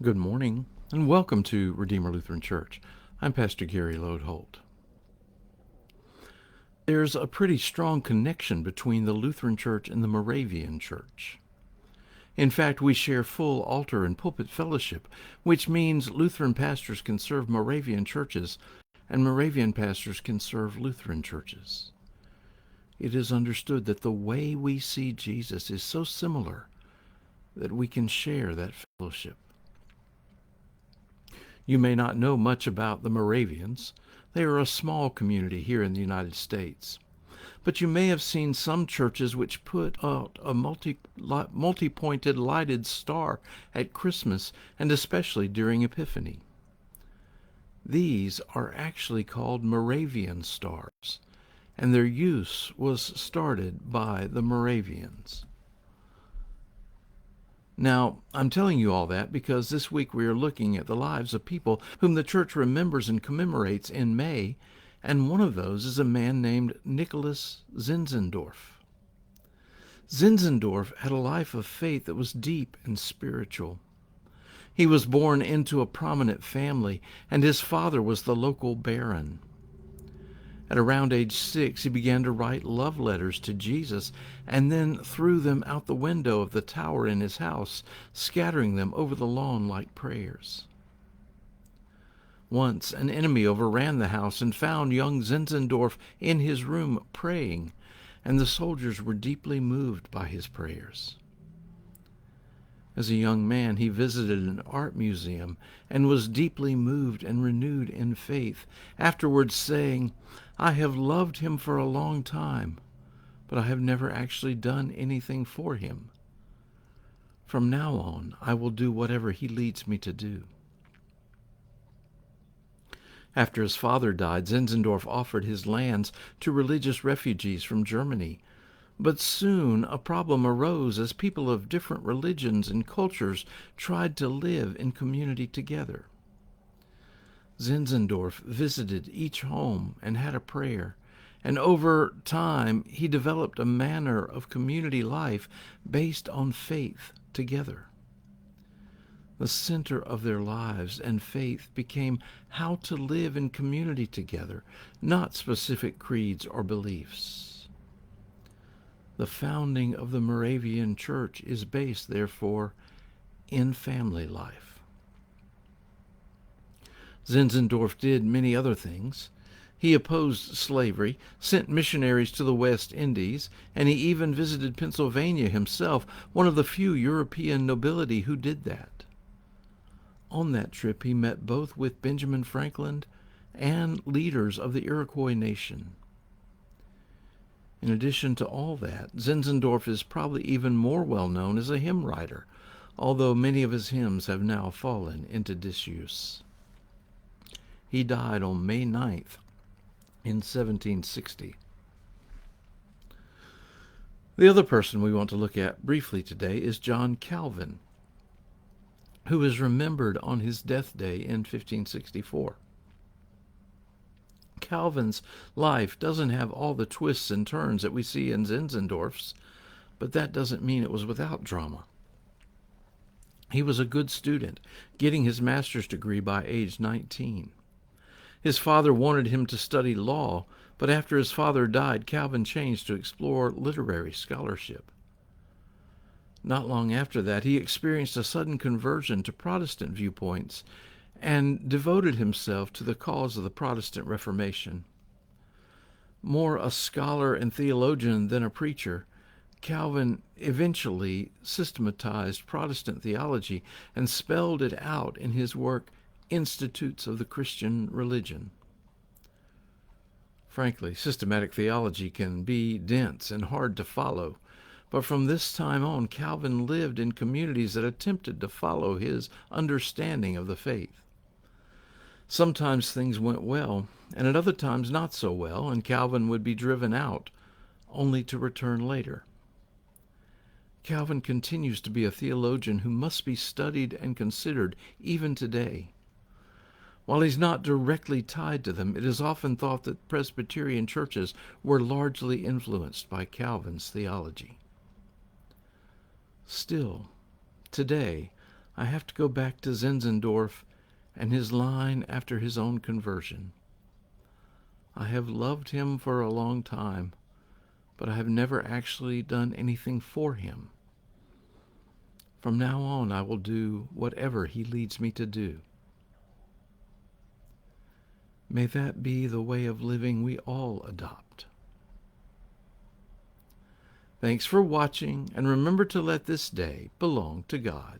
Good morning, and welcome to Redeemer Lutheran Church. I'm Pastor Gary Lodeholt. There's a pretty strong connection between the Lutheran Church and the Moravian Church. In fact, we share full altar and pulpit fellowship, which means Lutheran pastors can serve Moravian churches, and Moravian pastors can serve Lutheran churches. It is understood that the way we see Jesus is so similar that we can share that fellowship. You may not know much about the Moravians. They are a small community here in the United States. But you may have seen some churches which put out a multi-pointed lighted star at Christmas and especially during Epiphany. These are actually called Moravian stars, and their use was started by the Moravians. Now, I'm telling you all that because this week we are looking at the lives of people whom the church remembers and commemorates in May, and one of those is a man named Nicolaus Zinzendorf. Zinzendorf had a life of faith that was deep and spiritual. He was born into a prominent family, and his father was the local baron. At around age 6, he began to write love letters to Jesus and then threw them out the window of the tower in his house, scattering them over the lawn like prayers. Once, an enemy overran the house and found young Zinzendorf in his room praying, and the soldiers were deeply moved by his prayers. As a young man, he visited an art museum and was deeply moved and renewed in faith, afterwards saying, "I have loved him for a long time, but I have never actually done anything for him. From now on, I will do whatever he leads me to do." After his father died, Zinzendorf offered his lands to religious refugees from Germany. But soon a problem arose as people of different religions and cultures tried to live in community together. Zinzendorf visited each home and had a prayer, and over time he developed a manner of community life based on faith together. The center of their lives and faith became how to live in community together, not specific creeds or beliefs. The founding of the Moravian Church is based, therefore, in family life. Zinzendorf did many other things. He opposed slavery, sent missionaries to the West Indies, and he even visited Pennsylvania himself, one of the few European nobility who did that. On that trip, he met both with Benjamin Franklin and leaders of the Iroquois nation. In addition to all that, Zinzendorf is probably even more well known as a hymn writer, although many of his hymns have now fallen into disuse. He died on May 9th in 1760. The other person we want to look at briefly today is John Calvin, who is remembered on his death day in 1564. Calvin's life doesn't have all the twists and turns that we see in Zinzendorf's, but that doesn't mean it was without drama. He was a good student, getting his master's degree by age 19. His father wanted him to study law, but after his father died, Calvin changed to explore literary scholarship. Not long after that, he experienced a sudden conversion to Protestant viewpoints and devoted himself to the cause of the Protestant Reformation. More a scholar and theologian than a preacher, Calvin eventually systematized Protestant theology and spelled it out in his work, Institutes of the Christian Religion. Frankly, systematic theology can be dense and hard to follow, but from this time on, Calvin lived in communities that attempted to follow his understanding of the faith. Sometimes things went well, and at other times not so well, and Calvin would be driven out, only to return later. Calvin continues to be a theologian who must be studied and considered even today. While he's not directly tied to them, it is often thought that Presbyterian churches were largely influenced by Calvin's theology. Still, today, I have to go back to Zinzendorf and his line after his own conversion. I have loved him for a long time, but I have never actually done anything for him. From now on, I will do whatever he leads me to do. May that be the way of living we all adopt. Thanks for watching, and remember to let this day belong to God.